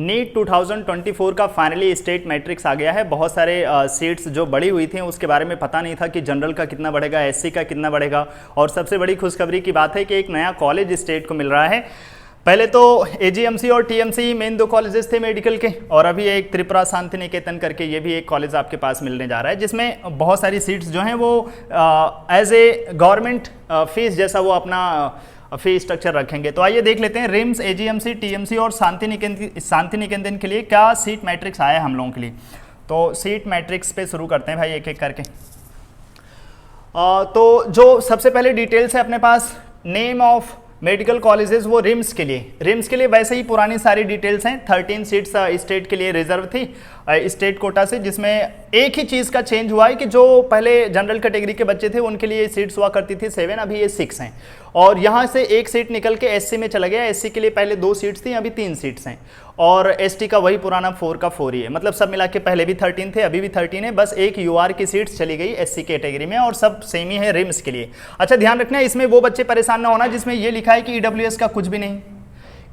NEET 2024 का finally state matrix आ गया है। बहुत सारे सीट्स जो बढ़ी हुई थी उसके बारे में पता नहीं था कि जनरल का कितना बढ़ेगा, एससी का कितना बढ़ेगा। और सबसे बड़ी खुशखबरी की बात है कि एक नया कॉलेज स्टेट को मिल रहा है। पहले तो एजीएमसी और टीएमसी मेन दो कॉलेजेस थे मेडिकल के, और अभी एक त्रिपुरा शांति निकेतन करके ये भी एक कॉलेज आपके पास मिलने जा रहा है, जिसमें बहुत सारी सीट्स जो हैं वो एज ए गवर्नमेंट फीस जैसा वो अपना फीस स्ट्रक्चर रखेंगे। तो आइए देख लेते हैं रिम्स, एजीएमसी, टीएमसी और शांति निकेतन के लिए क्या सीट मैट्रिक्स आया है हम लोगों के लिए। तो सीट मैट्रिक्स पे शुरू करते हैं भाई एक एक करके। तो जो सबसे पहले डिटेल्स है अपने पास, नेम ऑफ मेडिकल कॉलेजेस वो रिम्स के लिए वैसे ही पुरानी सारी डिटेल्स हैं। 13 सीट्स स्टेट के लिए रिजर्व थी स्टेट कोटा से, जिसमें एक ही चीज़ का चेंज हुआ है कि जो पहले जनरल कैटेगरी के बच्चे थे उनके लिए सीट्स हुआ करती थी 7, अभी ये 6 हैं। और यहाँ से एक सीट निकल के एससी में चला गया। एससी के लिए पहले 2 सीट्स थी, अभी 3 सीट्स हैं। और एसटी का वही पुराना 4 का 4 ही है, मतलब सब मिला के पहले भी 13 थे, अभी भी 13 है। बस एक यूआर की सीट्स चली गई एससी कैटेगरी में, और सब सेम ही है रिम्स के लिए। अच्छा ध्यान रखना, इसमें वो बच्चे परेशान ना होना जिसमें ये लिखा है कि ईडब्ल्यूएस का कुछ भी नहीं।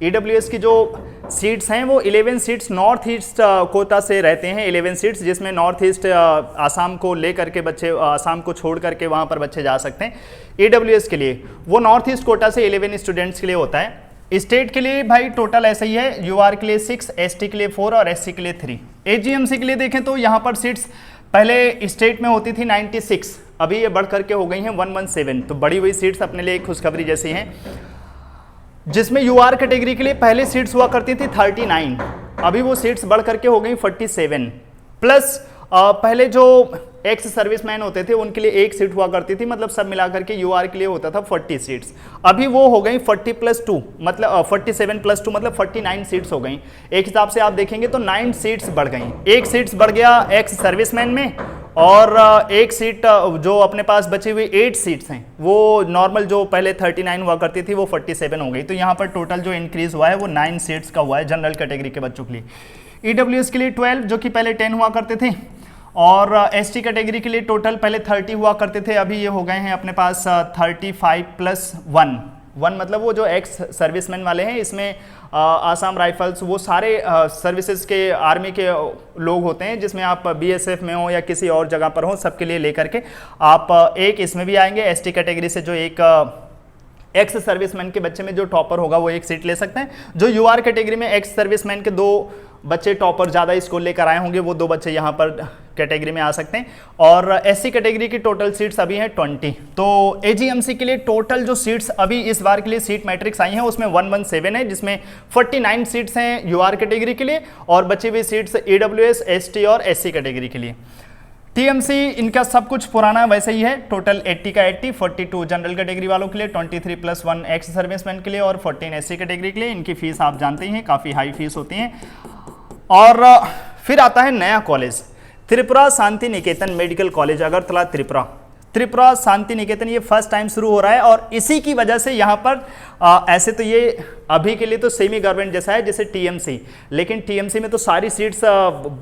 ईडब्ल्यूएस की जो सीट्स हैं वो 11 सीट्स नॉर्थ ईस्ट कोटा से रहते हैं। 11 सीट्स जिसमें नॉर्थ ईस्ट आसाम को ले करके बच्चे, आसाम को छोड़ करके वहाँ पर बच्चे जा सकते हैं। ईडब्ल्यूएस के लिए वो नॉर्थ ईस्ट कोटा से 11 स्टूडेंट्स के लिए होता है। स्टेट के लिए भाई टोटल ऐसा ही है, यूआर के लिए 6, एसटी के लिए 4 और एससी के लिए 3। एजीएमसी के लिए देखें तो यहाँ पर सीट्स पहले स्टेट में होती थी 96, अभी ये बढ़ करके हो गई हैं 117। तो बढ़ी हुई सीट्स अपने लिए एक खुशखबरी जैसी हैं। जिसमें यूआर कैटेगरी के लिए पहले सीट्स हुआ करती थी 39, अभी वो सीट्स बढ़ करके हो गई 47। प्लस पहले जो एक्स सर्विसमैन होते थे उनके लिए 1 सीट हुआ करती थी, मतलब सब मिलाकर के यूआर के लिए होता था 40 सीट्स। अभी वो हो गई 40+2, मतलब 47+2 मतलब 49 सीट्स हो गई। एक हिसाब से आप देखेंगे तो 9 सीट्स बढ़ गई। 1 सीट्स बढ़ गया एक्स सर्विसमैन में, और 1 सीट जो अपने पास बची हुई 8 सीट्स हैं वो नॉर्मल जो पहले 39 हुआ करती थी वो 47 हो गई। तो यहाँ पर टोटल जो इंक्रीज हुआ है वो 9 सीट्स का हुआ है जनरल कैटेगरी के बच्चों के लिए। ईडब्ल्यूएस के लिए 12 जो कि पहले 10 हुआ करते थे, और एसटी कैटेगरी के लिए टोटल पहले 30 हुआ करते थे, अभी ये हो गए हैं अपने पास 35+1 मतलब वो जो एक्स सर्विसमैन वाले हैं, इसमें आसाम राइफल्स वो सारे सर्विसेज के आर्मी के लोग होते हैं, जिसमें आप बीएसएफ में हो या किसी और जगह पर हो, सबके लिए लेकर के आप एक इसमें भी आएंगे। एसटी कैटेगरी से जो एक एक्स सर्विसमैन के बच्चे में जो टॉपर होगा वो 1 सीट ले सकते हैं। जो यूआर कैटेगरी में एक्स सर्विसमैन के 2 बच्चे टॉपर ज़्यादा इसको लेकर आए होंगे, वो 2 बच्चे यहाँ पर कैटेगरी में आ सकते हैं। और एससी कैटेगरी की टोटल सीट्स अभी हैं 20। तो एजीएमसी के लिए टोटल जो सीट्स अभी इस बार के लिए सीट मैट्रिक्स आई हैं उसमें 117 है, जिसमें 49 सीट्स हैं यूआर कैटेगरी के लिए, और बची हुई सीट्स ईडब्ल्यूएस, एसटी और एससी कैटेगरी के लिए। टीएमसी इनका सब कुछ पुराना वैसे ही है, टोटल 80 का 80, 42 जनरल कैटेगरी वालों के लिए, 23+1 एक्स सर्विसमैन के लिए और 14 एससी कैटेगरी के लिए। इनकी फीस आप जानते ही हैं, काफ़ी हाई फीस होती हैं। और फिर आता है नया college, Tripura Shanti Niketan medical college Agartala Tripura Shanti Niketan. ये फर्स्ट टाइम शुरू हो रहा है, और इसी की वजह से यहाँ पर ऐसे तो ये अभी के लिए तो सेमी गवर्नमेंट जैसा है जैसे टीएमसी, लेकिन टीएमसी में तो सारी सीट्स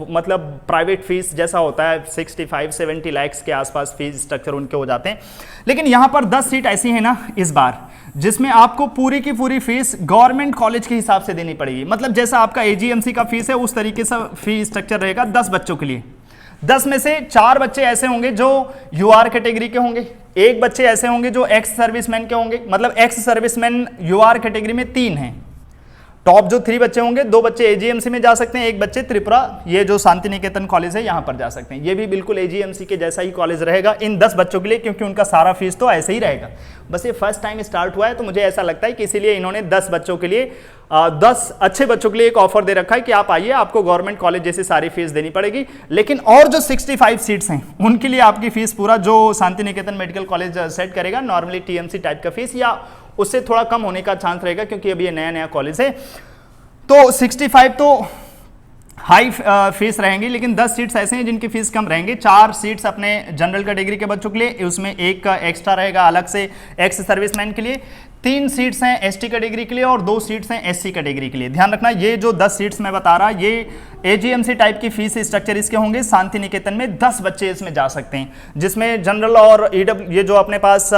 मतलब प्राइवेट फीस जैसा होता है, 65-70 लाख के आसपास फीस स्ट्रक्चर उनके हो जाते हैं। लेकिन यहाँ पर 10 सीट ऐसी है ना इस बार, जिसमें आपको पूरी की पूरी फीस गवर्नमेंट कॉलेज के हिसाब से देनी पड़ेगी। मतलब जैसा आपका एजीएमसी का फीस है उस तरीके से फीस स्ट्रक्चर रहेगा 10 बच्चों के लिए। 10 में से 4 बच्चे ऐसे होंगे जो यूआर कैटेगरी के होंगे, 1 बच्चे ऐसे होंगे जो एक्स सर्विसमैन के होंगे, मतलब एक्स सर्विसमैन यूआर कैटेगरी में 3 हैं। टॉप जो 3 बच्चे होंगे, 2 बच्चे एजीएमसी में जा सकते हैं, 1 बच्चे त्रिपुरा ये जो शांति निकेतन कॉलेज है यहाँ पर जा सकते हैं। ये भी बिल्कुल एजीएमसी के जैसा ही कॉलेज रहेगा इन 10 बच्चों के लिए, क्योंकि उनका सारा फीस तो ऐसे ही रहेगा। बस ये फर्स्ट टाइम स्टार्ट हुआ है, तो मुझे ऐसा लगता है कि इसीलिए इन्होंने 10 बच्चों के लिए 10 अच्छे बच्चों के लिए एक ऑफर दे रखा है कि आप आइए, आपको गवर्नमेंट कॉलेज जैसी सारी फीस देनी पड़ेगी। लेकिन और जो 65 सीट्स हैं उनके लिए आपकी फीस पूरा जो Shanti Niketan medical college set करेगा, नॉर्मली टीएमसी टाइप का फीस या उससे थोड़ा कम होने का चांस रहेगा, क्योंकि अभी ये नया कॉलेज है। तो 65 तो हाई फीस रहेंगी, लेकिन 10 सीट्स ऐसे हैं जिनकी फीस कम रहेंगी। 4 सीट्स अपने जनरल कैटेगरी के बच्चों के लिए, उसमें 1 एक्स्ट्रा रहेगा अलग से एक्स सर्विसमैन के लिए। 3 सीट्स हैं एसटी कैटेगरी के लिए और 2 सीट्स हैं एससी कैटेगरी के लिए। ध्यान रखना, ये जो 10 सीट्स मैं बता रहा, ये एजीएमसी टाइप की फीस स्ट्रक्चर इसके होंगे। शांति निकेतन में 10 बच्चे इसमें जा सकते हैं, जिसमें जनरल और ईडब्ल्यू ये जो अपने पास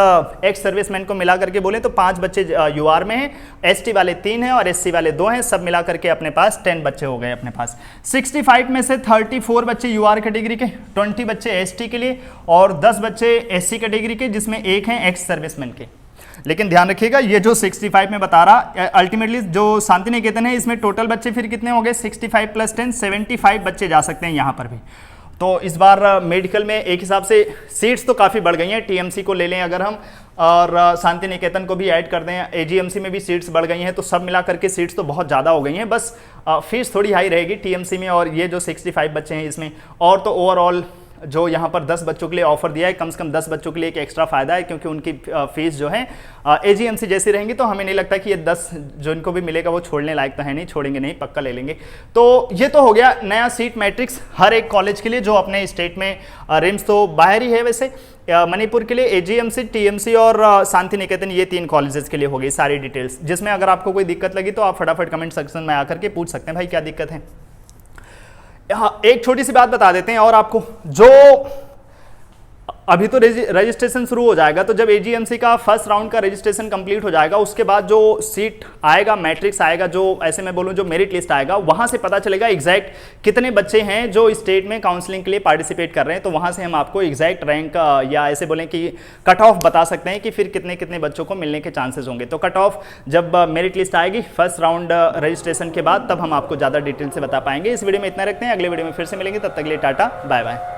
एक्स सर्विसमैन को मिला करके बोले तो 5 बच्चे यूआर में हैं, एसटी वाले 3 हैं और एससी वाले 2 हैं, सब मिला करके अपने पास 10 बच्चे हो गए अपने पास। 65 में से 34 बच्चे यूआर कैटेगरी के, 20 बच्चे एसटी के लिए और 10 बच्चे एससी कैटेगरी के, जिसमें 1 हैं एक्स सर्विसमैन के। लेकिन ध्यान रखिएगा, ये जो 65 में बता रहा, अल्टीमेटली जो शांति निकेतन है इसमें टोटल बच्चे फिर कितने हो गए, 65 + 10 75 बच्चे जा सकते हैं यहाँ पर भी। तो इस बार मेडिकल में एक हिसाब से सीट्स तो काफ़ी बढ़ गई हैं, टीएमसी को ले लें अगर हम और शांति निकेतन को भी ऐड कर दें, एजीएमसी में भी सीट्स बढ़ गई हैं, तो सब मिला करके सीट्स तो बहुत ज़्यादा हो गई हैं। बस फीस थोड़ी हाई रहेगी टीएमसी में और ये जो 65 बच्चे हैं इसमें। और तो ओवरऑल जो यहाँ पर 10 बच्चों के लिए ऑफर दिया है, कम से कम 10 बच्चों के लिए एक एक्स्ट्रा फायदा है, क्योंकि उनकी फीस जो है एजीएमसी जैसी रहेंगी। तो हमें नहीं लगता कि ये 10 जो इनको भी मिलेगा वो छोड़ने लायक तो है नहीं, छोड़ेंगे नहीं, पक्का ले लेंगे। तो ये तो हो गया नया सीट मैट्रिक्स हर एक कॉलेज के लिए जो अपने स्टेट में, रिम्स तो बाहर ही है वैसे, मणिपुर के लिए एजीएमसी, टीएमसी और शांति निकेतन, ये 3 कॉलेजेस के लिए हो गई सारी डिटेल्स। जिसमें अगर आपको कोई दिक्कत लगी तो आप फटाफट कमेंट सेक्शन में आकर के पूछ सकते हैं भाई क्या दिक्कत है। हाँ, एक छोटी सी बात बता देते हैं और आपको, जो अभी तो रजिस्ट्रेशन शुरू हो जाएगा, तो जब एजीएमसी का फर्स्ट राउंड का रजिस्ट्रेशन कंप्लीट हो जाएगा उसके बाद जो सीट आएगा, मैट्रिक्स आएगा, जो ऐसे मैं बोलूँ जो मेरिट लिस्ट आएगा, वहाँ से पता चलेगा एग्जैक्ट कितने बच्चे हैं जो स्टेट में काउंसलिंग के लिए पार्टिसिपेट कर रहे हैं। तो वहाँ से हम आपको एग्जैक्ट रैंक या ऐसे बोलें कि कट ऑफ बता सकते हैं कि फिर कितने कितने बच्चों को मिलने के चांसेस होंगे। तो कट ऑफ जब मेरिट लिस्ट आएगी फर्स्ट राउंड रजिस्ट्रेशन के बाद, तब हम आपको ज़्यादा डिटेल से बता पाएंगे। इस वीडियो में इतना रखते हैं, अगले वीडियो में फिर से मिलेंगे, तब तक के लिए टाटा बाय बाय।